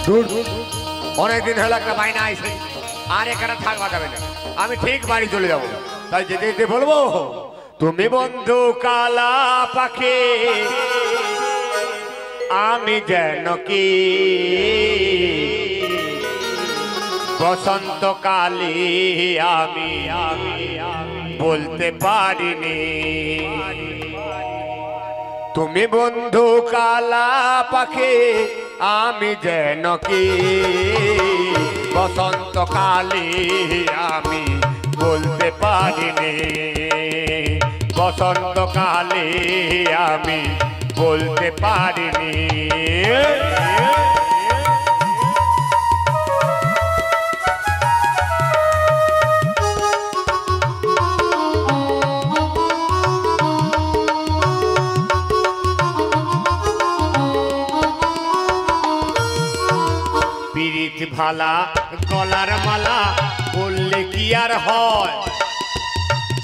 দূর অনেকদিন হলো একটা বাইনা আইছে আর এখানে থাকবা যাবে না আমি ঠিক বাড়ি চলে যাব তাই যেতে যেতে বলবো তুমি বন্ধু কালা পাখি আমি যেন কি বসন্ত কালী আমি বলতে পারিনি তুমি বন্ধু কালা পাখি আমি যেন কি বসন্ত কালী আমি বলতে পারিনি বসন্ত কালী আমি বলতে পারিনি পিরিত ভালা গলার মালা বললে কি আর হয়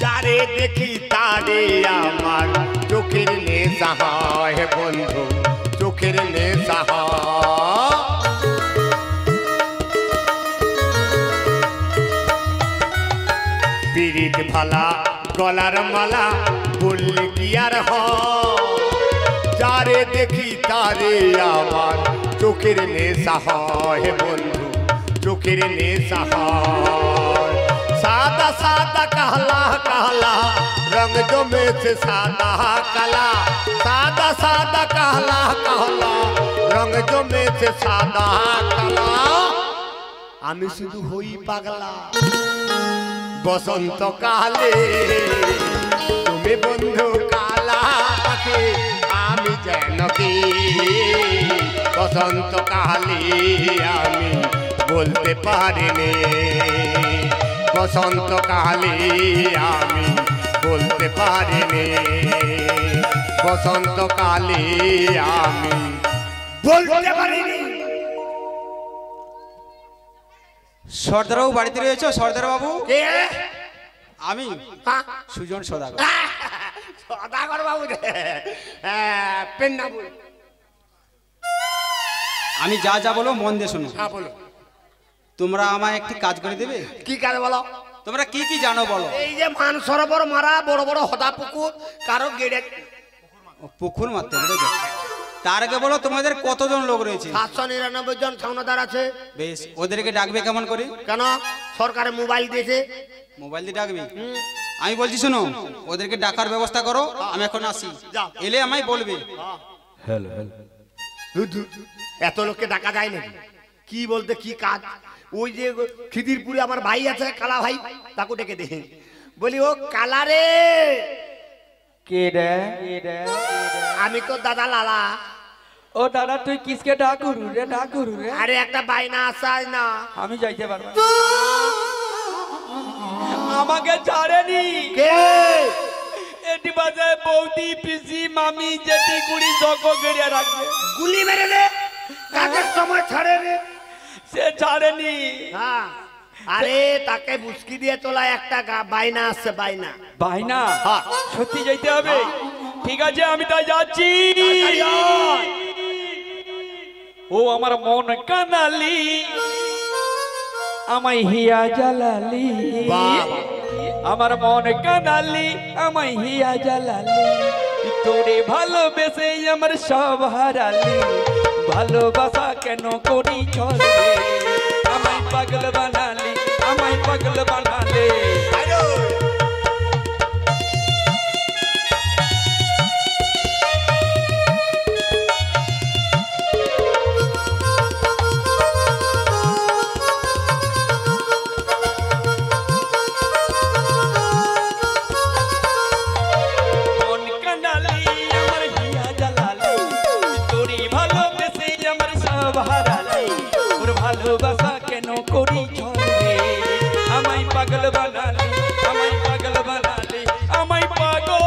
যারে দেখি তারে আমার চোখের নেশা হয় বন্ধু চোখের নেশা হয় পিরিত ভালা গলার মালা বললে কি আর হয় যারে দেখি তারে আমার চোখের নেশা হয় বন্ধু চোখের নেশা হয় सादा सादा कहला कहला रंग जो में से सादा कला सादा सादा कहला कहला रंग जो में से सादा कला आमी शुद्ध होई पागला बसंत काले तुम्हें बंधु काला पाखे आमी जानकी बसंत काले आमी बोलते पारिनी बसंत काले आमी बोलते पारिनी बसंत काले आमी बोलते पारिनी সর্দার বাবু বাড়িতে রয়েছে সর্দার বাবু কে আমি সুজন সদাগর সদাগর বাবু পেন না বল আমি যা যা বলো মন দিয়ে শোনো হ্যাঁ বলো তোমরা আমায় একটি কাজ করে দেবে কি কাজ বলো তোমরা কি কি জানো বলো এই যে মান সরোবর মারা বড় বড় হদা পুকুর কারো গেড়ে পুকুর মারতে হবে তার আগে বলো তোমাদের কতজন লোক রয়েছে 799 জন ছাউনাদার আছে বেশ ওদেরকে ডাকবে কেমন করে কেন সরকারে মোবাইল দিয়েছে মোবাইল দিয়ে ডাকবে আমি বলছি শোনো ওদেরকে ডাকার ব্যবস্থা করো আমি এখন আসি এলে আমায় বলবে হ্যালো হ্যালো এত লোককে ডাকা যায় নাকি কি বলতে কি কাজ ওই যে খিদিরপুরে আমার ভাই আছে কালা ভাই তাকে ডেকে দে বলি ও কালা রে কে রে আমি তো দাদা লালা ও দাদা তুই কিসকে ডাকুরু রে আরে একটা বাইনা আসাই না আমি যাইতে পারবো আমাকে ছাড়েনি কে এটি বাজায় বৌদি পিসি মামি জেঠি কুড়ি জগো গেড়িয়া রাখবে গুলি মেরে দে কাজের সময় ছাড়ে রে সে ছাড়েনি হ্যাঁ আরে তাকে বুসকি দিয়ে তোলা একটা বাইনা আছে বাইনা বাইনা হ্যাঁ সত্যি যাইতে হবে ঠিক আছে আমি তাই যাচ্ছি ও আমার মন কানালি আমায় হিয়া জ্বালালি আমার মন কানালি আমায় হিয়া জ্বালালি তোরে ভালোবেসে আমার সব হারালি ভালোবাসা কেন করি চলে আমায় পাগল বানালি আমায় পাগল বানালে ভালোবাসা কেন করি ঝরে আমায় পাগল বানালি আমায় পাগল বানালি আমায় পাগল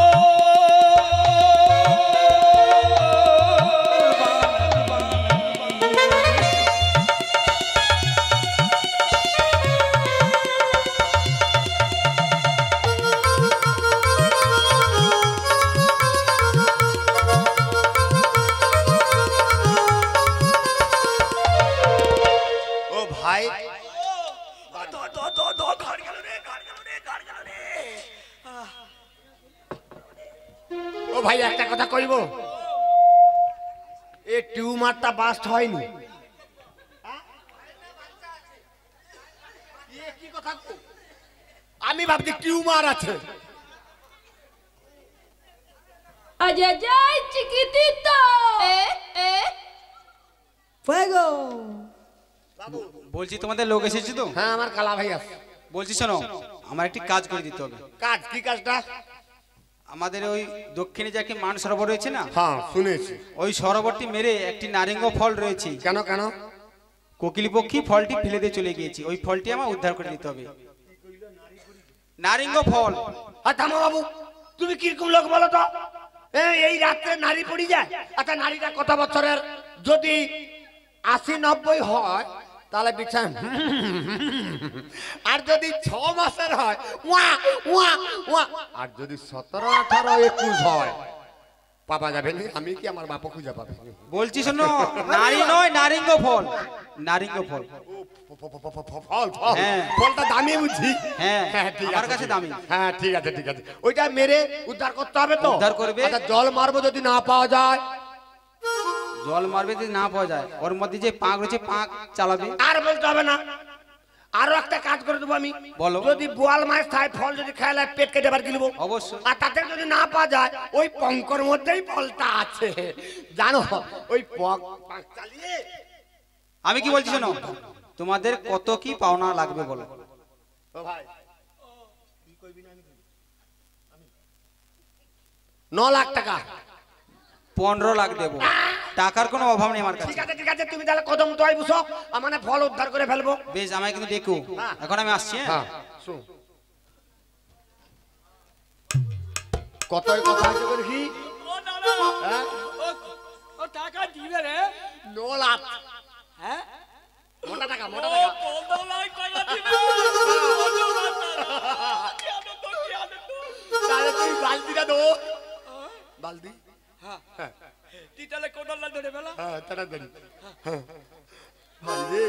ভাই ও ভাই একটা কথা কইব, এ টিউমারটা বাস্ট হয়নি। কি কথা আমি ভাবছি টিউমার আছে। Ayayay, chiquitito. Fuego. বলছি তোমাদের লোক এসেছে তো? হ্যাঁ আমার কালা ভাই আছে। বলছি শোনো, আমার একটি কাজ করে দিতে হবে। কাজ কি কাজটা? আমাদের ওই দক্ষিণে যে একটি মান সরোবর রয়েছে না, হ্যাঁ শুনেছি। ওই সরোবরটি মেরে একটি নারিঙ্গ ফল রয়েছে। কেন কেন? কোকিল পক্ষী ফলটি ফেলে দিয়ে চলে গিয়েছি, ওই ফলটি আমার উদ্ধার করে দিতে হবে। নারিঙ্গ ফল। আর থামো বাবু, তুমি কিরকম লোক বলো তো? এই রাত্রে নারী পড়ি যায়। আচ্ছা নারীটা কত বছরের? যদি 80-90 হয় তাহলে বিছান, আর যদি 6 মাসের হয় ওয়া ওয়া ওয়া, আর যদি 17-18-21 হয় পাপা যাবে না। আমি কি আমার বাপা খুঁজে পাবে? বলছি শোনো, নারী নয় নারিঙ্গ ফল, নারিঙ্গ ফল। ফল ফল, হ্যাঁ। ফলটা দামি বুঝি। হ্যাঁ, ঠিক আমার আছে, কাছে দামি। হ্যাঁ ঠিক আছে ঠিক আছে, ওইটা মেরে উদ্ধার করতে হবে তো? উদ্ধার করবে। আচ্ছা জল মারবো যদি না পাওয়া যায়? জল মারবে যদি না পাওয়া যায়, ওর মধ্যে যে পাক রয়েছে পাক চালাবে। আর বলতে হবে না, আরো একটা কাজ করে দেবো আমি। বলো। যদি বোয়াল মাছ খায় ফল যদি খায় পেট কেটে বার কিনবো অবশ্যই। আর তাতে যদি না পাওয়া যায় ওই পঙ্কর মধ্যেই ফলটা আছে জানো, ওই পাক চালিয়ে। আমি কি বলছি শোনো, তোমাদের কত কি পাওনা লাগবে বলো? ও ভাই 9 লাখ টাকা। 15 লাখ দেবো, টাকার কোনো অভাব নেই আমার কাছে। ঠিক আছে ঠিক আছে, তুমি তাহলে কদম তো বুঝো মানে ফল উদ্ধার করে ফেলবো। বেশ, আমায় কিন্তু দেখো, হ্যাঁ। এখন আমি আসছি। হ্যাঁ শুন, কতই কথা হচ্ছে করে কি? হ্যাঁ ও টাকা দিবে রে? 9 লাখ। হ্যাঁ, মোটা টাকা মোটা টাকা। 15 লাখ টাকা দিবে। তাহলে তুই বালতিটা দো। বালতি? হ্যাঁ, তুই তাহলে কোন লাখ ধরে ফেলা? হ্যাঁ তাড়াতাড়ি। হ্যাঁ ভাই রে,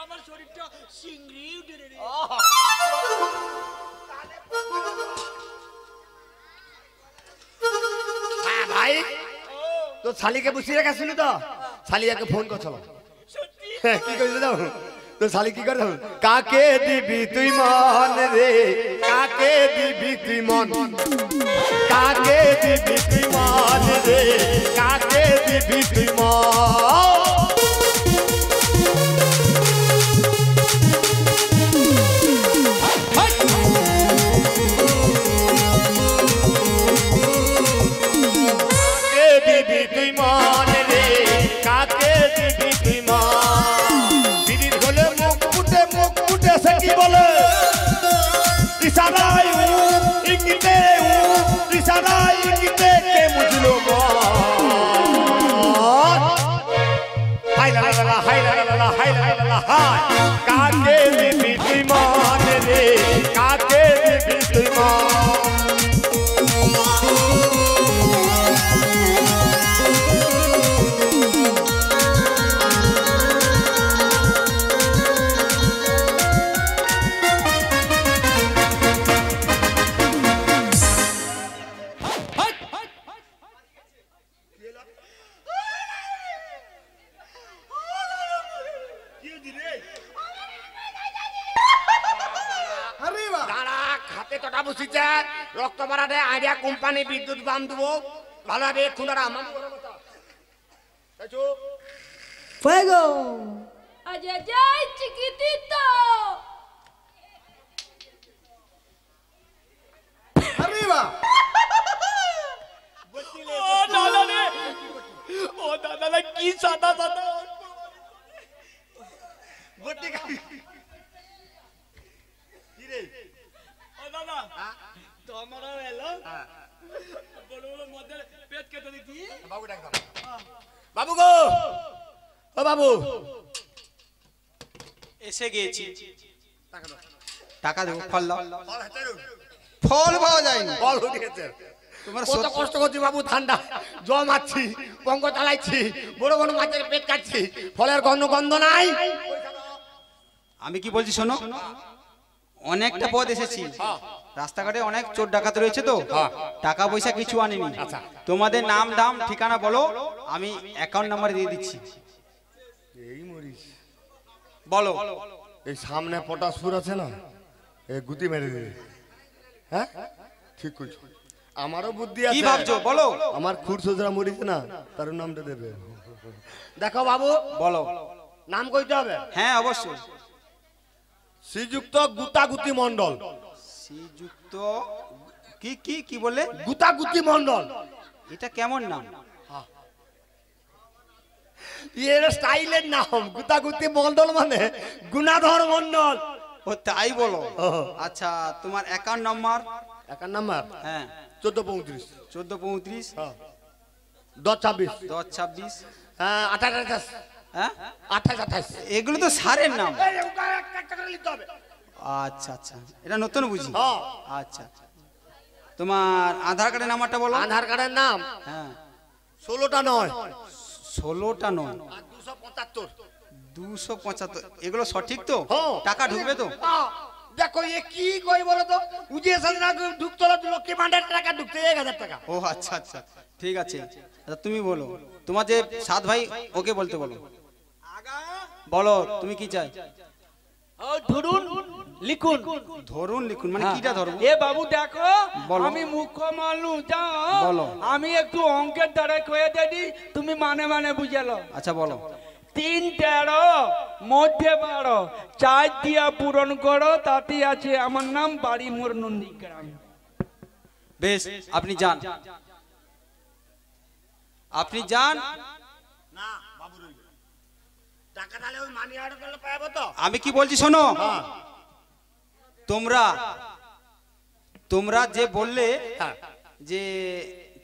আমার শরীরটা সিংড়ি উঠে রে। হ্যাঁ ভাই তো শালিকে বসিয়ে রেখেছিলি তো? শালিয়াকে ফোন করছিল। হ্যাঁ কি কইছিল দাও তো? শালি কি করে? কাকে দিবি তুই মন রে, কাকে দিবি তুই মন, কাকে দিবি তুই মন রে, কাকে দিবি তুই মন। কাকে দিবি তুই মন রে, কাকে দিবি তুই মন। দিদির হলে মুখ ফুটে সে কি বলে? ইশারায় ইঙ্গিতে ইশারায় ইঙ্গিতে কে বুঝলো মন। হাই লা লা লা হাই লা লা লা হাই লা লা লা হাই। কাকে দিবি তুই মন রে, কাকে দিবি তুই মন। রক্ত বাড়াতে আইডিয়া কোম্পানি বিদ্যুৎ বাম দেবো ভালো হবে। Fuego. Ayayay, chiquitito. arriba. ও দাদা রে, ও দাদা রে, কি সাদা সাদা। ও দাদা তোমারও এলো বড় বড় মধ্যে পেট কেটে দিতি। বাবু গো, ও বাবু এসে গিয়েছি, টাকা দেবো। ফল দাও। ফল পাওয়া যায়নি। বল উঠেছে তোমার কত কষ্ট করছি বাবু, ঠান্ডা জল মারছি, পঙ্ক চালাইছি, বড় বড় মাছের পেট কাটছি, ফলের গন্ধ নাই। আমি কি বলছি শোনো, অনেকটা পথ এসেছি, রাস্তাঘাটে অনেক চোর ডাকাত রয়েছে তো, টাকা পয়সা কিছু আনিনি। তোমাদের নাম দাম ঠিকানা বলো, আমি অ্যাকাউন্ট নাম্বার দিয়ে দিচ্ছি। এই মরিস, বলো। এই সামনে পটাশপুর আছে না, এই গুতি মেরে দিবি। হ্যাঁ ঠিক করছো, আমারও বুদ্ধি কি আছে। ভাবছো বলো। আমার খুরসুজরা মরিছে না, তার নামটা দেবে। দেখো বাবু, বলো। নাম কইতে হবে। হ্যাঁ অবশ্যই। শ্রীযুক্ত গুতাগুতি মন্ডল। শ্রীযুক্ত কি কি কি বলে? গুতাগুতি মন্ডল। এটা কেমন নাম? এর স্টাইলের নাম গুতাগুতি মন্ডল, মানে গুণাধর মন্ডল। ও তাই বলো। আচ্ছা, তোমার অ্যাকাউন্ট নাম্বার? একার নাম্বার হ্যাঁ 1435 1435 1026 1026 হ্যাঁ 28 হ্যাঁ 28 এগুলো তো সারের নাম। এই ওটা একটা করে লিখতে হবে। আচ্ছা আচ্ছা, এটা নতুন বুঝি। হ্যাঁ আচ্ছা, তোমার আধার কার্ডের নাম্বারটা বলো। আধার কার্ডের নাম হ্যাঁ 16টা নয় 16টা নয় 275 275। এগুলো সঠিক তো? হ্যাঁ। টাকা ঢুকবে তো? দেখো এ কি কই বলো তো, উজিয়ে সাজনা ঢুকতো না, লক্ষ্মী ভান্ডার টাকা ঢুকতে 1000 টাকা। ও আচ্ছা আচ্ছা, ঠিক আছে। আচ্ছা তুমি বলো, তোমার যে 7 ভাই ওকে বলতে বলো। বলো তুমি কি চাই? ও ধরুন লিখুন। ধরুন লিখুন মানে কিটা ধরবো? এ বাবু দেখো, বলো। আমি মুখ্য মানুষ যাও, বলো। আমি একটু অঙ্কের দ্বারা কয়ে দিই, তুমি মানে মানে বুঝালো। আচ্ছা বলো। 3 13 মধ্যে 12 4 দিয়া পূরণ করো, তাতে আছে আমার নাম, বাড়ি মোর নন্দীগ্রাম। বেশ, আপনি যান, আপনি যান। না বাবু রইবে টাকা, তাহলে ওই মানি অর্ডার করলে পাবো তো। আমি কি বলছি শোনো, হ্যাঁ তোমরা যে বললে হ্যাঁ যে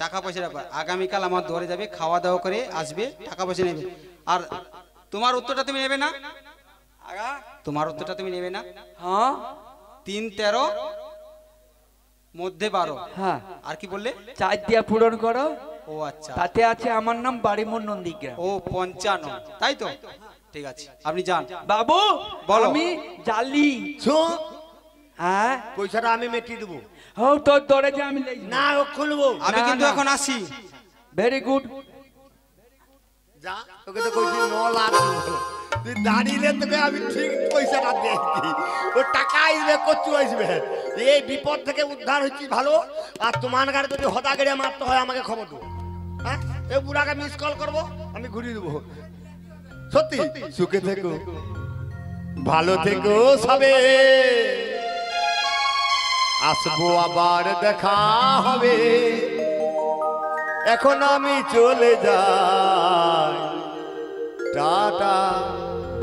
টাকা পয়সার ব্যাপার, আগামীকাল আমার দরে যাবে, খাওয়া দাওয়া করে আসবে, টাকা পয়সা নেবে। আর তোমার উত্তরটা তুমি নেবে না? তোমার উত্তরটা তুমি নেবে না? হ্যাঁ 3 13 মধ্যে 12। হ্যাঁ আর কি বললে? 4 দিয়া পূরণ করো, ও আচ্ছা, তাতে আছে আমার নাম, বাড়ি মোর নন্দীগ্রাম। ও 55, তাই তো? ঠিক আছে, আপনি যান। বাবু বলো। আমি জালি। শোন, হ্যাঁ পয়সাটা আমি মেটিয়ে দেবো। ও তোর দরে যে আমি লই না ও খুলবো। আমি না, কিন্তু না। এখন আসি। Very good. যা, তোকে তো কইছি 9 লাখ তুই দাঁড়িয়ে তোকে আমি ঠিক পয়সাটা দিয়েছি। ও টাকা আসবে, কচু আসবে। এই বিপদ থেকে উদ্ধার হচ্ছি ভালো। আর তোমার গাড়ি যদি হতা গেড়ে মারতে হয় আমাকে খবর দেবো। হ্যাঁ এই বুড়াকে মিস কল করবো, আমি ঘুরিয়ে দেবো। সত্যি সুখে থেকো, ভালো থেকো সবে, আসবো আবার দেখা হবে। এখন আমি চলে যাই, টাটা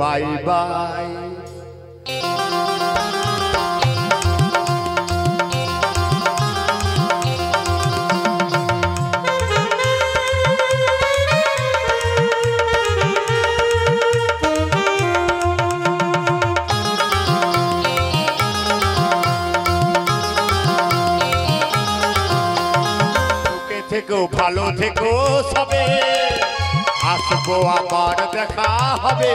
বাই বাই। থেকো ভালো থেকো সবে, আসবো আবার দেখা হবে।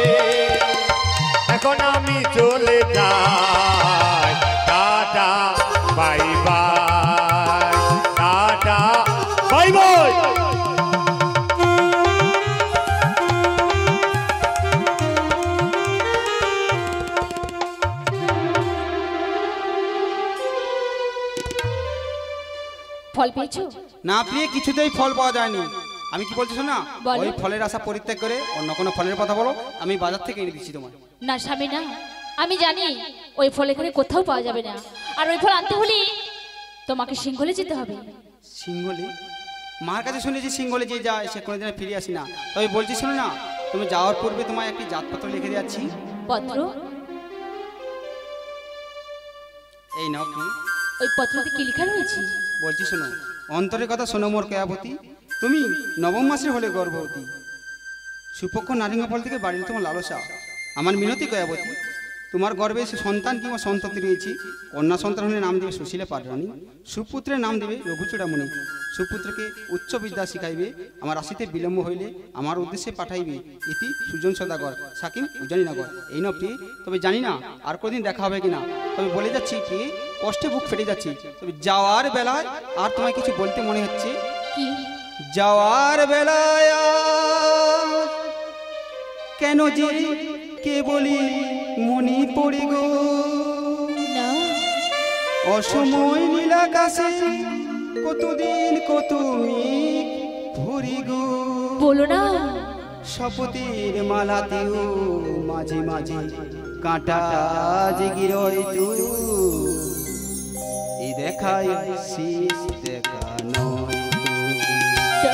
এখন আমি চলে যাই, tata bye bye, tata bye bye. ফল পেয়েছো? না পেয়ে কিছুতেই ফল পাওয়া যায়নি। আমি কি বলছি শোনা, বলো। ওই ফলের আশা পরিত্যাগ করে অন্য কোনো ফলের কথা বলো, আমি বাজার থেকে এনে দিচ্ছি তোমার। না স্বামী না, আমি জানি ওই ফল এখানে কোথাও পাওয়া যাবে না। আর ওই ফল আনতে হলে তোমাকে সিংহলে যেতে হবে। সিংহলে? মার কাছে শুনেছি সিংহলে যে যায় সে কোনোদিন ফিরে আসি না। তবে বলছি শোনো না, তুমি যাওয়ার পূর্বে তোমায় একটি জাতপত্র লিখে যাচ্ছি। পত্র? এই নাও তুমি। ওই পত্রতে কি লেখা রয়েছে? বলছি শোনো, অন্তরের কথা শোনো মোর কয়াবতী, তুমি নবম মাসের হলে গর্ভবতী, সুপক্ষ নারিঙ্গ ফল থেকে বাড়ির তোমার লালসা। আমার মিনতি কয়াবতী, তোমার গর্ভে সন্তান কিংবা সন্ততি রয়েছে। কন্যা সন্তান হলে নাম দেবে সুশীলা পাটরানী, সুপুত্রের নাম দেবে রঘুচূড়ামণি। সুপুত্রকে উচ্চ বিদ্যা শিখাইবে, আমার আসিতে বিলম্ব হইলে আমার উদ্দেশ্যে পাঠাইবে। ইতি সুজন সদাগর, সাকিম উজানিনগর। এই নবটি, তবে জানি না আর কোনদিন দেখা হবে কিনা। তবে বলে যাচ্ছি কি কষ্টে বুক ফেটে যাচ্ছি। তবে যাওয়ার বেলায় আর তোমায় কিছু বলতে মনে হচ্ছে। কি? যাওয়ার বেলায় কেন যে কে বলি মনি পড়ে গো, না, অসময় নীলাকাশে কতদিন কত মেঘ ভরি গো। বলো না। শপথের মালাতেও মাঝে মাঝে কাঁটা জেগে রয় তো, এই দেখায় শেষ দেখা নয় তো,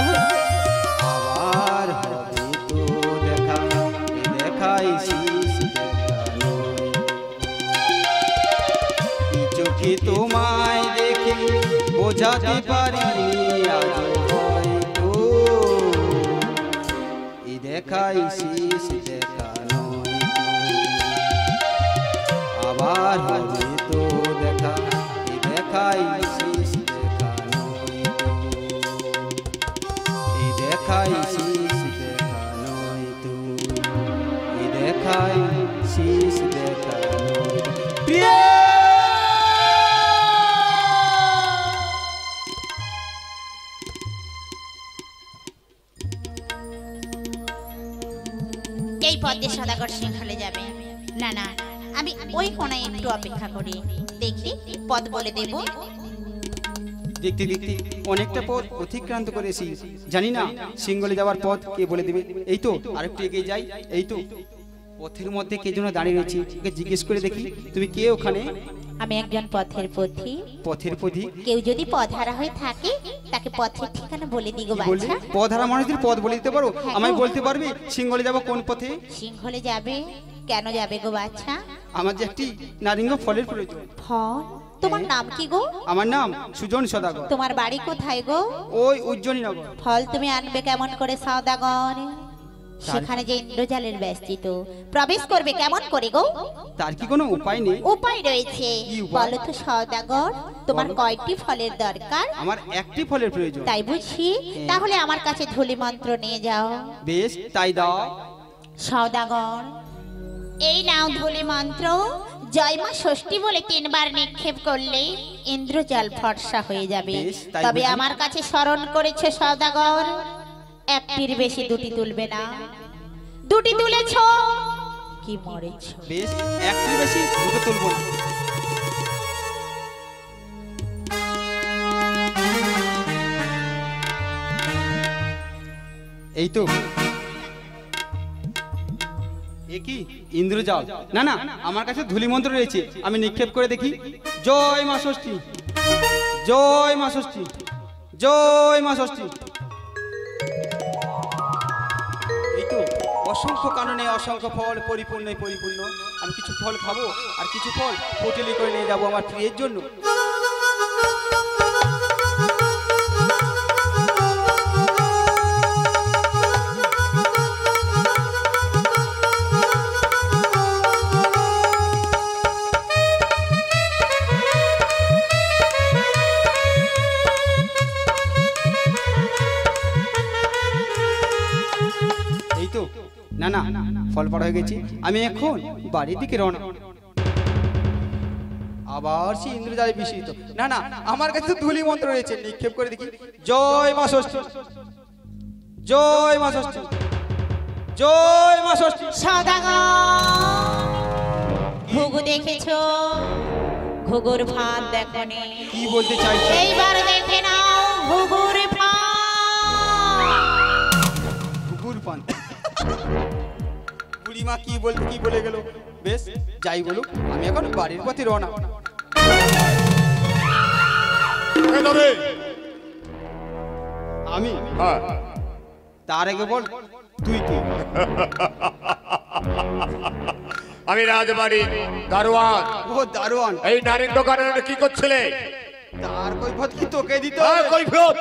আবার হবে তো দেখা, এই দেখায় শেষ দেখা নয়। এই চোখে তোমায় দেখে বোঝাতে পারিনি আজ হয়তো, এই দেখাই শেষ দেখা নয় তো, আবার হবে তো দেখা, এই দেখাই শেষ দেখা নয় তো, এই দেখাই শেষ দেখা নয় তো, এই দেখাই শেষ দেখা নয়। প্রিয় এই পথে সদাগর সিংহলে যাবে। না না, আমি ওই কোণায় একটু অপেক্ষা করি, দেখি পথ বলে দেব। দেখতে দেখতে অনেকটা পথ অতিক্রান্ত করেছি, জানি না সিংহলে যাওয়ার পথ কে বলে দেবে। এই তো আরেকটু এগিয়ে যাই, এই তো পথের মধ্যে কে যেন দাঁড়িয়ে রয়েছে, ওকে জিজ্ঞেস করে দেখি তুমি কে ওখানে। আমি একজন পথের পথিক। পথের পথিক? কেউ যদি পথহারা হয়ে থাকে তাকে পথের ঠিকানা বলে দিগো বললে বাছা। পথহারা মানুষদের পথ বলে দিতে পারো? হ্যাঁ। আমায় বলতে পারবে সিংহলে যাব কোন পথে? সিংহলে যাবে? কেন যাবে গো বাছা? আমার যে একটি নারিঙ্গ ফলের প্রয়োজন। ফল? তোমার নাম কি গো? আমার নাম সুজন সদাগর। তোমার বাড়ি কোথায় গো? ওই উজ্জয়িনগর। ফল তুমি আনবে কেমন করে সওদাগর? সেখানে যে ইন্দ্রজালের ব্যস্তিত, প্রবেশ করবে কেমন করে গো? তার কি কোনো উপায় নেই? উপায় রয়েছে। কি উপায়? বলো তো সওদাগর, তোমার বলো। কয়টি ফলের দরকার? আমার একটি ফলের প্রয়োজন। তাই বুঝি? তাহলে আমার কাছে ধূলি মন্ত্র নিয়ে যাও। বেশ তাই দাও। সওদাগর, এই নাও ধূলি মন্ত্র। জয় মা ষষ্ঠী বলে 3 বার নিক্ষেপ করলে ইন্দ্রজাল ফর্সা হয়ে যাবে। বেশ, তাই তবে বুঝি। আমার কাছে স্মরণ করেছে সওদাগর, একটির বেশি 2টি তুলবে না। 2টি তুলেছ কি মরেছ? বেশ, একটির বেশি দুটো তুলবো না। এই তো এ কি ইন্দ্রজাল? না না, আমার কাছে ধূলি মন্ত্র রয়েছে, আমি নিক্ষেপ করে দেখি। জয় মা ষষ্ঠী, জয় মা ষষ্ঠী, জয় মা ষষ্ঠী। এই তো অসংখ্য কারণে অসংখ্য ফল, পরিপূর্ণ পরিপূর্ণ। আমি কিছু ফল খাবো আর কিছু ফল পোটেলি করে নিয়ে যাবো আমার প্রিয়ের জন্য। এই তো না না, ফল পাড়া হয়ে গেছি, আমি এখন বাড়ির দিকে রওনা। আবার সে ইন্দ্রজালে বিস্মিত। না না, আমার কাছে তো ধূলি মন্ত্র রয়েছে, নিক্ষেপ করে দেখি। জয় মা ষষ্ঠী, জয় মা ষষ্ঠী, জয় মা ষষ্ঠী। সওদাগর, ঘুঘু দেখেছো? ঘুঘুর ফাঁদ দেখো নি? কি বলতে চাইছো? এইবার দেখে নাও ঘুঘুর ফাঁদ। কুকুর পান। বুড়িমা কি বলতে কি বলে গেল। বেশ যাই বলুক, আমি এখন বাড়ির পথে রওনা। আমি? হ্যাঁ, তার আগে বল তুই কে? আমি রাজবাড়ি দারোয়ান। ও দারোয়ান। এই নারীর দোকানে কি করছিলে? তার কৈফিয়ত কি তোকে দিতে হ্যাঁ, হবে? কৈফিয়ত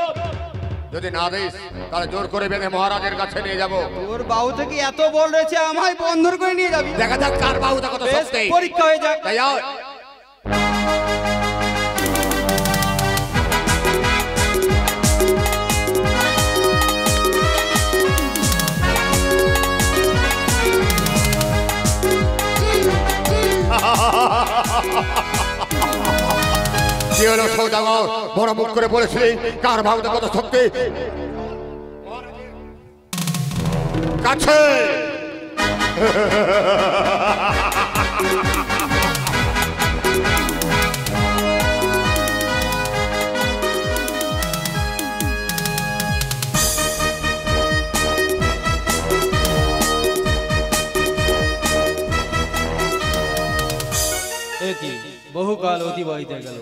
যদি না দিস তাহলে জোর করে বেঁধে মহারাজের কাছে নিয়ে যাব। তোর বাহু থেকে এত বল রয়েছে, আমায় বন্ধন করে নিয়ে যাবি? দেখা যাক কার বাহুটা কত বেশ, শক্তি। পরীক্ষা হয়ে যাক। তাই যাও। কি হলো সৌদাগর, বড় মুখ করে বলেছিলি কার বাহুটা কত শক্তি? কাছে বহুকাল অতিবাহিত গেল,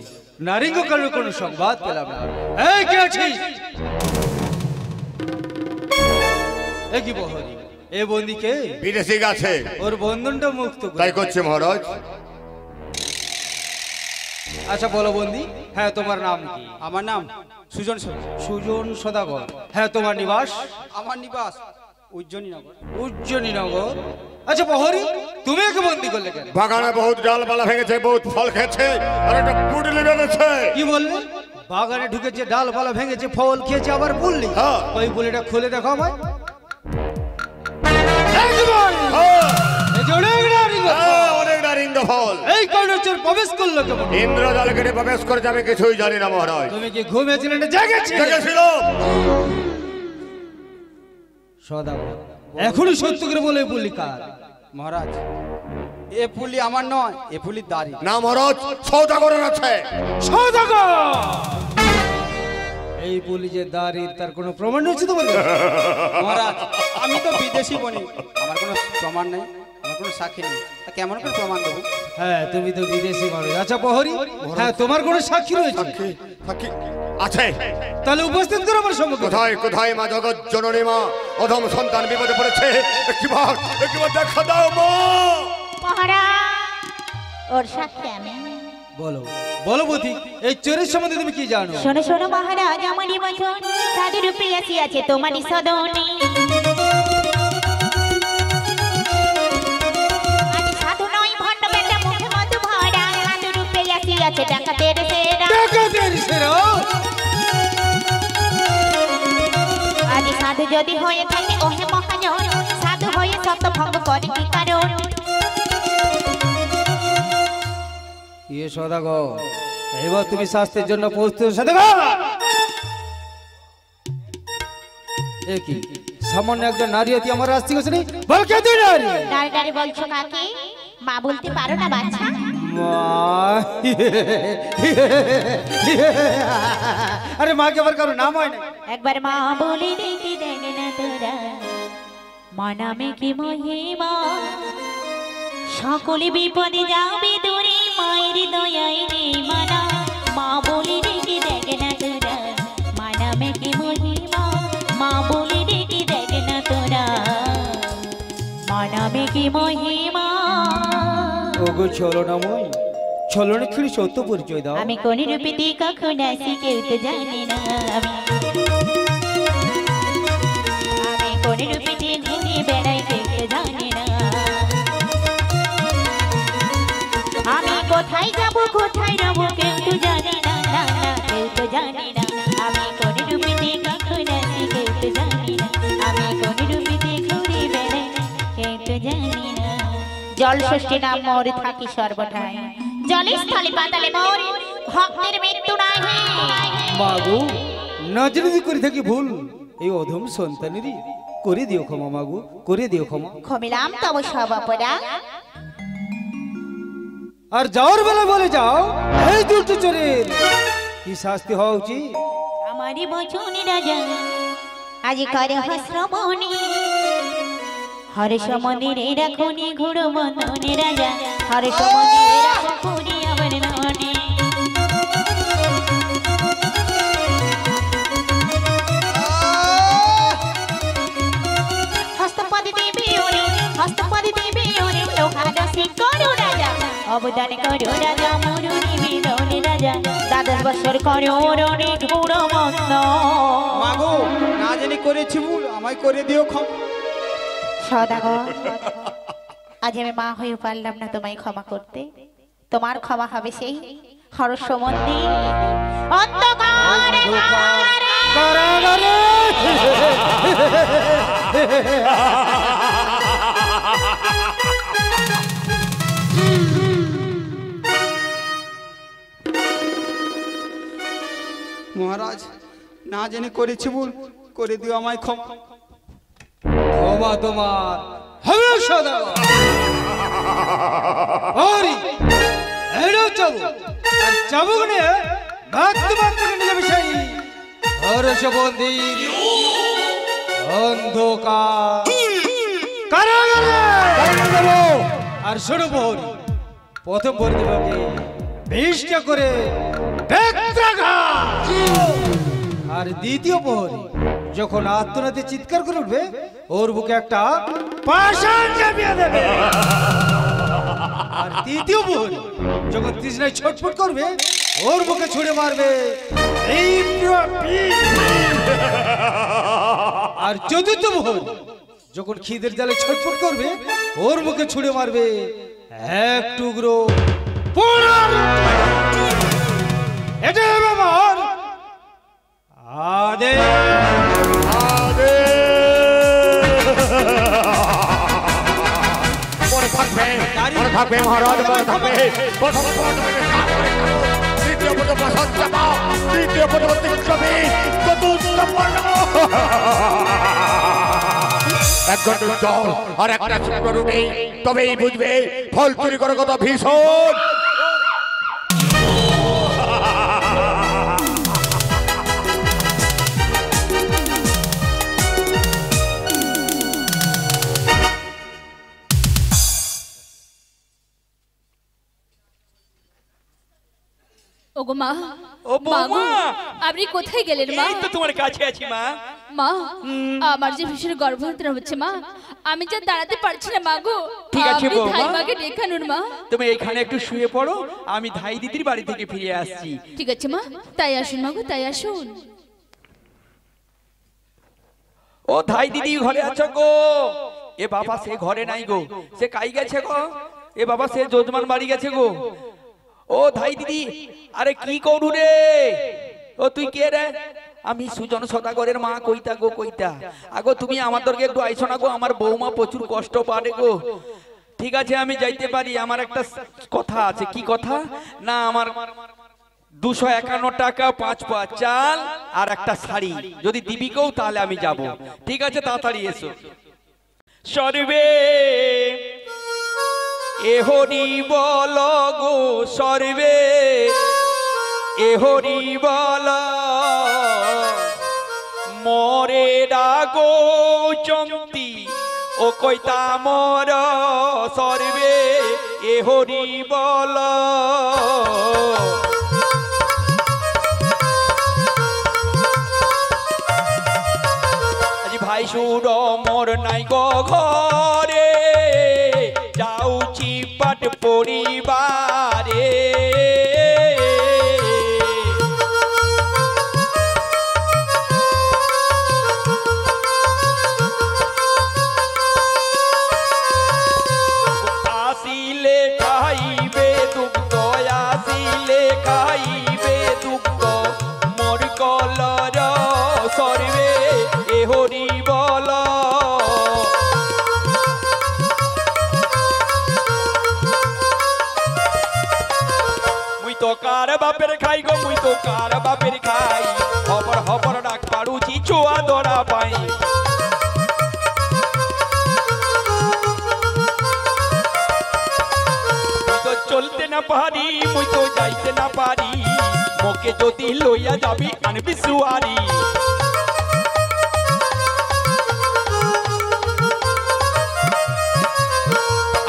নারীঙ্গ কারোর কোনো সংবাদ পেলাম না। এই কে আছিস? এ কি বহরি, এ বন্দি কে? বিদেশি গেছে, ওর বন্ধনটা মুক্ত করে তাই করছে মহারাজ। আচ্ছা বলো বন্দি, হ্যাঁ তোমার নাম কি? আমার নাম সুজন সদাগর। সুজন সদাগর। হ্যাঁ তোমার নিবাস? আমার নিবাস উজ্জয়িনীনগর। উজ্জয়িনীনগর। আচ্ছা প্রহরী, তুমি একে বন্দি করলে কেন? বাগানে বহুত ডালপালা ভেঙেছে, বহুত ফল খেয়েছে, আর একটা পুটলি বেঁধেছে। কি বললে? বাগানে ঢুকেছে, ডালপালা ভেঙেছে, ফল খেয়েছে, আবার বললি? হ্যাঁ। ওই বুলিটা খুলে দেখো আমায়। অনেক নারিঙ্গ ফল। এই কর্ণচর প্রবেশ করলো কেমন? ইন্দ্রজাল কেটে প্রবেশ করে যাবে কিছুই জানি না মহারাজ। তুমি কি ঘুমিয়েছিলে না জেগেছিলে? দেখেছিল সদাগর, এখনই সত্য করে বলে বললি কার? মহারাজ, এ পুলি আমার নয়, এ পুলি দাড়ি। না মহারাজ, সৌদাগরের আছে। সদাগর, এই বলি যে দাঁড়িয়ে তার কোনো প্রমাণ হচ্ছে তোমার? মহারাজ, আমি তো বিদেশি বনি, আমার কোনো প্রমাণ নেই, আমার কোনো সাক্ষী নেই, তা কেমন করে প্রমাণ দেবো? হ্যাঁ তুমি তো বিদেশি মানুষ। আচ্ছা প্রহরী, হ্যাঁ তোমার কোনো সাক্ষী রয়েছে? সাক্ষী আছে। তাহলে উপস্থিত করো আমার সম্মুখে। কোথায় কোথায় মা জগৎ জননী মা, অধম সন্তান বিপদে পড়েছে, একটিবার দেখা দাও মা। মহারাজ, ওর সাথে আমি। বলো বলো বধি, এই চোরের সম্বন্ধে তুমি কি জানো? শোনো শোনো মহারাজ, আমারই বচন সাধু রূপে আসিয়াছে তোমারই সদনে। আজ সাধু নয় ভণ্ড বেটা, মুখে মধু ভরা, সাধু রূপে আসিয়াছে ডাকাতের সেরা। ডাকাতের সেরা? আজ সাধু যদি হয়ে থাকে ওহে মহাজন, সাধু হয়ে সত ভঙ্গ করে কি কারণ? ইয়ে সদাগর, এবার তুমি শাস্তির জন্য প্রস্তুত? সদাগর, এ কি সামান্য একজন নারী অতি আমার আসতে গেছে নি? বল কে তুই নারী? ডারে ডারে বলছো কাকে? মা বলতে পারো না বাচ্চা? মা, আরে মাকে আবার কারো নাম হয় না? একবার মা বলে দেখি দেখ না তোরা, মা নামে কি মহিমা, সকলে বিপদে যাবে দূরে, মায়ের দয়ায় রে মানা। মা বলে দেখি দেখ না তোরা, মা নামে কি মহিমা, মা বলে দেখি দেখ না তোরা, মা নামে কি মহিমা। ওগো ছলনাময়, ছলনা ছিড়ি সত্য পরিচয় দাও। আমি কোন রূপেতে কখন আসি কেউ তো জানে না, আমি কোন রূপেতে ঘুরে বেড়াই কেউ তো জানে না, আমি কোথায় যাব কোথায় রব কেউ তো জানে না, না না কেউ তো জানে না, আমি কোন রূপেতে কখন আসি কেউ তো জানে না, আমি কোন রূপেতে ঘুরে বেড়াই কেউ তো জানে না। জল ষষ্ঠী নাম মোর থাকি সর্বঠাই, জলে স্থলে পাতালে মোর ভক্তের মৃত্যু নাহি। মাগো, নজরদি করে থাকি ভুল, এই অধম সন্তানেরই করে দিও ক্ষমা মাগো, করে দিও ক্ষমা। ক্ষমিলাম তব সব অপরাধ। আর যাওয়ার বেলা বলে যাও, এই দুটো চোরের কি শাস্তি হওয়া উচিত? আমারই বচনে রাজা আজ করে শ্রবণী, হরেশ মন্দিরে রাখুনি ঘুরো বন্ধনে রাজা, হরেশ মন্দিরে রাখুনি আমার ননে। হস্তপদে দেবে ওরে, হস্তপদে দেবে ওরে, লোহার শিকড় রাজা, অবদান করো রাজা, মুরুনি বিদনে রাজা, দ্বাদশ বছর করে ওরণে ঘোর মন্দ মাগো না জানি করেছি ভুল, আমায় করে দিও ক্ষমা। সদাগর আজ আমি মা হয়ে পারলাম না তোমায় ক্ষমা করতে, তোমার ক্ষমা হবে সেই হর্ষ মন্দির অন্ধকারে কারাগারে। মহারাজ না জেনে করেছি ভুল, করে দিও আমায় ক্ষমা। ক্ষমা তোমার হবে সদাগর। ওরি এড়ো চাবু আর চাবুক নিয়ে ভাগতে ভাগতে নিয়ে যাবে সেই হর্ষ মন্দির অন্ধকার কারাগারে। আর শোনো প্রহরী, প্রথম প্রতিভাকে 20টা করে বেত্রাঘাত, আর দ্বিতীয় প্রহরী যখন আত্মনাতে চিৎকার করে উঠবে ওর বুকে একটা পাষাণ চাপিয়ে দেবে, আর তৃতীয় প্রহরী যখন তৃষ্ণায় ছটফট করবে ওর বুকে ছুঁড়ে মারবে এই আর চতুর্থ প্রহরী যখন খিদের জালে ছটফট করবে ওর মুখে ছুঁড়ে মারবে এক টুকরো পোড়ার। এটা আমার আদেশ। মনে থাকবে মহারাজ, মনে থাকবে। প্রথম দ্বিতীয় পদ প্রসাদ চাপা, তৃতীয় পদ বিক্রমী, চতুর্থ পদ এক ঘন্টার জল আর একটা ছোট্ট রুটি, তবেই বুঝবে ফল চুরি করার কথা ভীষণ। ওগো মা, ও বৌমা, আপনি কোথায় গেলেন মা? এই তো তোমার কাছে আছি মা। মা আমার যে ভীষণ গর্ভযন্ত্রণা হচ্ছে মা, আমি যা দাঁড়াতে পারছি না মা গো। ঠিক আছে আপনি বৌমা। ধাইমাকে দেখানুন মা। তুমি এইখানে একটু শুয়ে পড়ো, আমি ধাই দিদির বাড়ি থেকে ফিরে আসছি। ঠিক আছে মা, তাই আসুন মা গো, তাই আসুন। ও ধাই দিদি ঘরে আছো গো? এ বাবা সে ঘরে নাই গো, সে কাই গেছে গো। এ বাবা সে যজমান বাড়ি গেছে গো। ও ধাই দিদি, আরে কি করু রে? ও তুই কে রে? আমি সুজন সদাগরের মা কইতা গো, কইতা। আগো তুমি আমাদেরকে একটু আইসো না গো, আমার বৌমা প্রচুর কষ্ট পারে গো। ঠিক আছে আমি যাইতে পারি, আমার একটা কথা আছে। কি কথা? না আমার 251 টাকা 5 পা চাল আর একটা শাড়ি যদি দিবি কেউ তাহলে আমি যাব। ঠিক আছে তাড়াতাড়ি এসো। সর্বে এহরি বল গো, সর্বে এহরি বল, মরে ডাগো চন্তি ও কইতা মর, সর্বে এহরি বল। আজি ভাই সুর মোর নাই গো ঘরে, যাউছি পাট পরিবারে। আসিলে খাইবে দুগ্ধ, আসিলে খাইবে দুগ্ধ, মোর কলর সর্বে এহরি বল। মুই তো কার বাপের খাই গো, মুই তো কার বাপের খাই, হবর হবর ডাক পাড়ুছি চুয়া দরা পাই। চলতে না পারি, মুই তো যাইতে না পারি, মোকে যদি লইয়া যাবি আনবি সুয়ারি।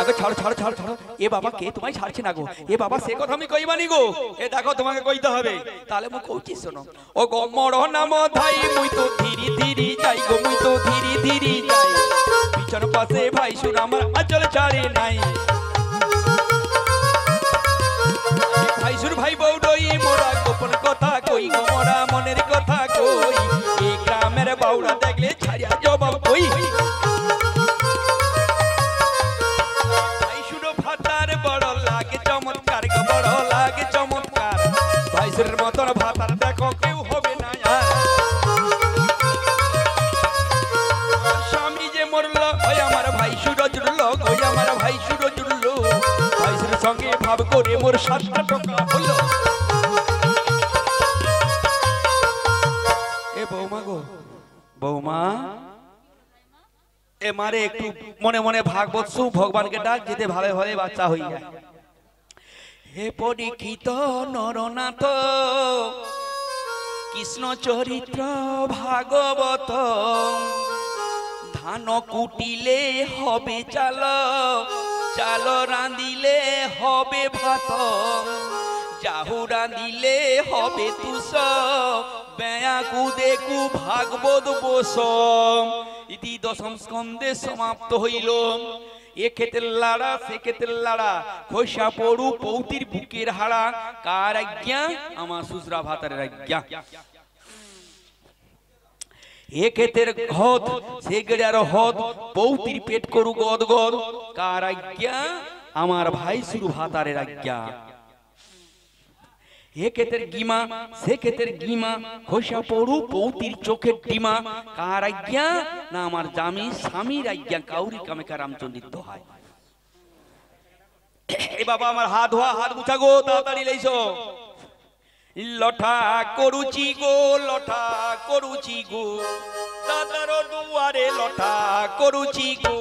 আগে ছাড় ছাড় ছাড় ছাড়। এ বাবা কে তোমায় ছাড়ছে না গো? এ বাবা সে কথা আমি কইবানি গো। এ দেখো তোমাকে কইতে হবে, তাহলে মু কইছি শোনো। ও গো মর নাম ধাই, মুই তো ধীরে ধীরে যাই গো, মুই তো ধীরে ধীরে যাই, পিছন পাশে ভাই সুর আমার আচল ছাড়ে নাই। ভাই সুর ভাই বউডই মোরা গোপন কই গো মোরা মনের কথা কই এই গ্রামের বাউড়া দেখলে ছাড়িয়া জবাব কই ভাই শুনো ভাতার বড় লাগে চমৎকার গো বড় লাগে চমৎকার ভাইসের মতন ভাতার দেখো কেউ হবে না আর স্বামী যে মরল ওই আমার ভাই সুরজ উঠল ওই আমার ভাই সুরজ উঠল ভাইসের সঙ্গে ভাব করে মোর 7টা টাকা হলো এ বৌমা গো বৌমা এ মারে একটু মনে মনে ভাগবত সু ভগবানকে ডাক যেতে ভালো ভালো বাচ্চা হই যায় হে পরীক্ষিত নরনাথ কৃষ্ণ চরিত্র ভাগবত ধান কুটিলে হবে চাল চাল রাঁধিলে হবে ভাত যাহু রাঁধিলে হবে তুষ ব্যায়াকু দেখু ভাগবত বস ইতি দশম স্কন্ধে সমাপ্ত হইল এ ক্ষেতের লাড়া সে ক্ষেতের লাড়া খৈসা পড়ু পৌতির বুকের হাড়া কার আজ্ঞা আমার সুসরা ভাতারের আজ্ঞা এ ক্ষেতের হদ সে গেড়ার হদ পৌতির পেট করু গদ গদ কার আজ্ঞা আমার ভাই সুরু ভাতারের আজ্ঞা এ ক্ষেতের গিমা সে ক্ষেতের গিমা খোসা পড়ু পৌতির চোখের ডিমা কার আজ্ঞা না আমার জামি স্বামীর আজ্ঞা কাউরি কামেকা রামচন্দ্রিত হয় এ বাবা আমার হাত ধোয়া হাত মুছা গো তাড়াতাড়ি লাইছো লঠা করুচি গো লঠা করুচি গো দাদার দুয়ারে লঠা করুচি গো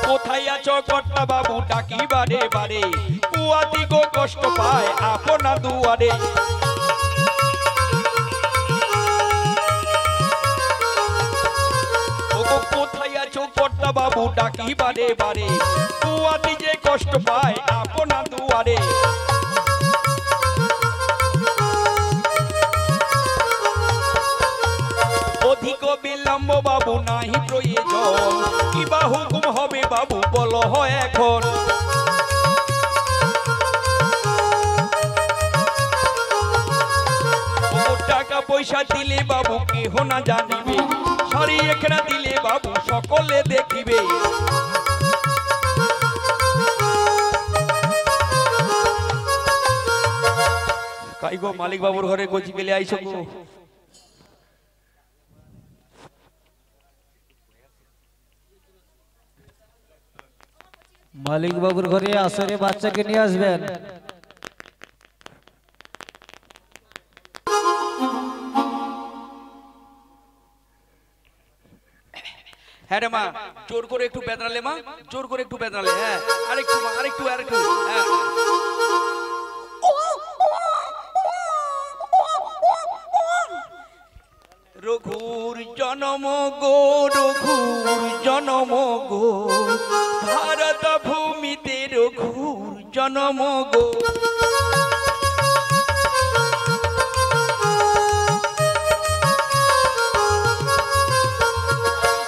কোথায় আছো কর্তা বাবু ডাকি বারে বারে পুয়াতি গো কষ্ট পায় আপনা দুয়ারে কোথায় আছো কর্তা বাবু ডাকি বারে বারে পুয়াতি যে কষ্ট পায় আপনা দুয়ারে অধিক বিলম্ব বাবু নাহি প্রয়োজন কিবা হুকুম হবে বাবু বলো হয় এখন টাকা পয়সা দিলে বাবু কেহ না জানিবে শাড়ি একরা দিলে বাবু সকলে দেখিবে কাই গো মালিক বাবুর ঘরে গজি গেলে আইছো গো মালিক বাবুর ঘরে আসরে বাচ্চাকে নিয়ে আসবেন হ্যাঁ রে মা জোর করে একটু বেদনালে মা জোর করে একটু বেদনালে হ্যাঁ আরেকটু মা আরেকটু আরেকটু হ্যাঁ রঘুর জনম গো রঘুর জনম গো ভারত ভূমিতে রঘুর জনম গো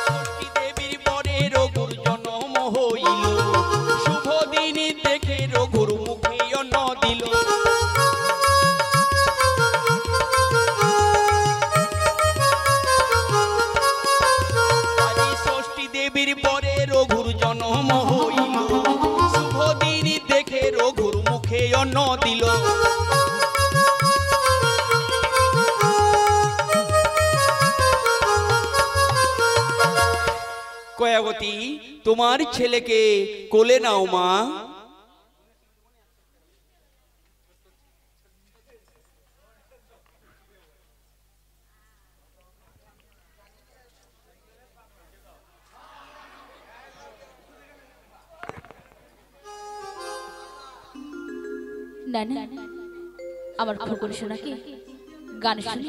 ষষ্ঠী দেবীর পরে রঘুর জনম হইল শুভ দিন দেখে রঘুর মুখে অন্ন দিল দেবীর পরে রঘুর জন্ম হইল শুভ দিন দেখে রঘুর মুখে অন্ন দিল কয়াবতী তোমার ছেলেকে কোলে নাও মা না না আমার খোকন শোনাকে গান শুনি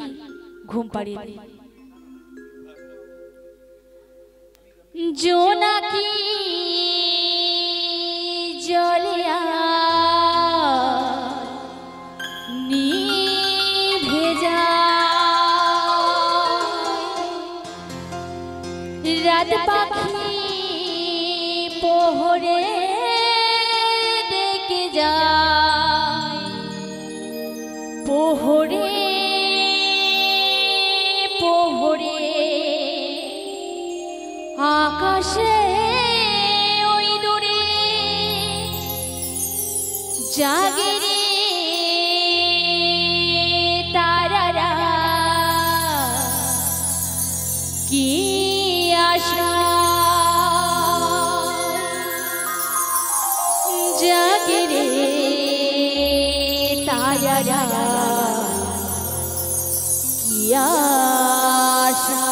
ঘুম পাড়িয়ে দে জোনাকি জলিয়া নিভে যায় রাত পাখি পোহরে ছায়ারা কি আশা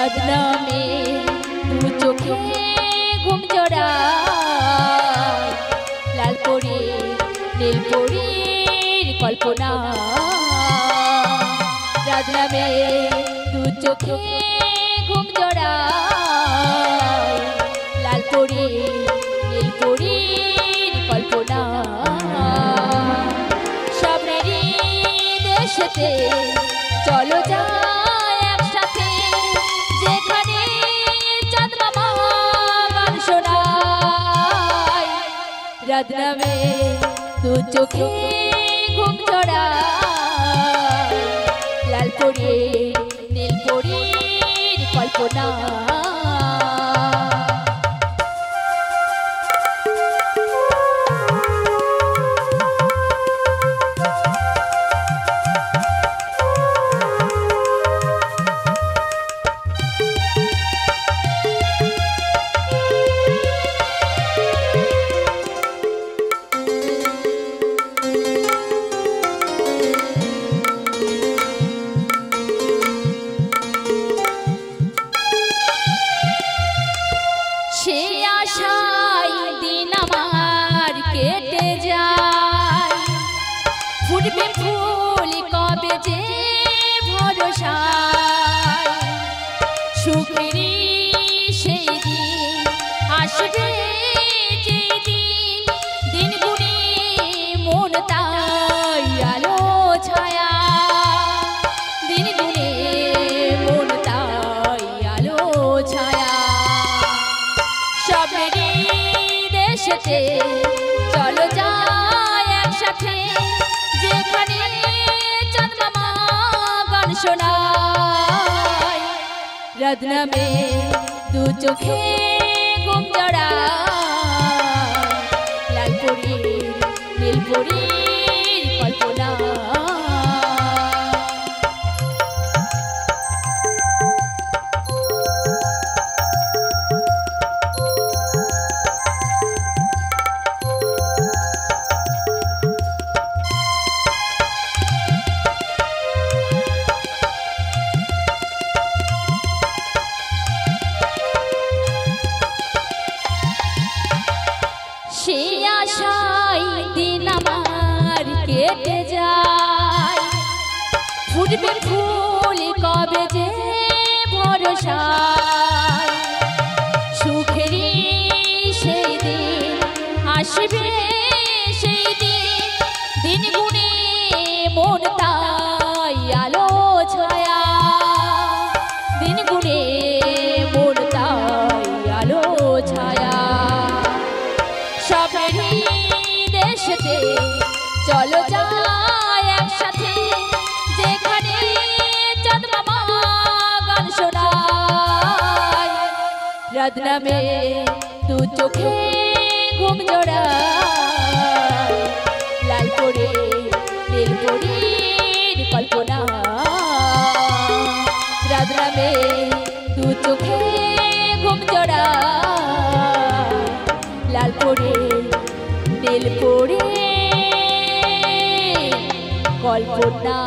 रत्नमे दू चोखे घुम जड़ाय लाल परी नील परीर कल्पना रत्नमे दू चोखे घुम जड़ाय लाल परी नील परीर कल्पना सबनेरी देशेते चलो जा रत्नमे दू चोखे घुम जड़ाय लाल परी नील परीर कल्पना फूल कबे जे भरोसा सुखेरी সেই দিন আসবে যেদিন দিন গুনে মন তাই আলো ছায়া দিন গুনে মন তাই আলো ছায়া স্বপ্নেরই দেশেতে চলো যাই একসাথে যেখানে চাঁদ মামা গান শোনায় रत्नमे दू चोखे घुम जड़ाय लाल परीर नील परीर कल्पना दिन आमार केटे जाय फुटबे फूल कबे जे भरोसाय सुखेरी সেই দিন আসবে সেই দিন দিন গুনে মন তাই আলো ছায়া দিন গুনে মন তাই আলো ছায়া সবেরই দেশেতে চলো যাই একসাথে যেখানে চাঁদ মামা গান শোনায় रत्नमे दू चोखे घुम जड़ाय लाल परी नील परीर कल्पना रत्नमे दू चोखे घुम जड़ाय लाल परी नील परीर कल्पना।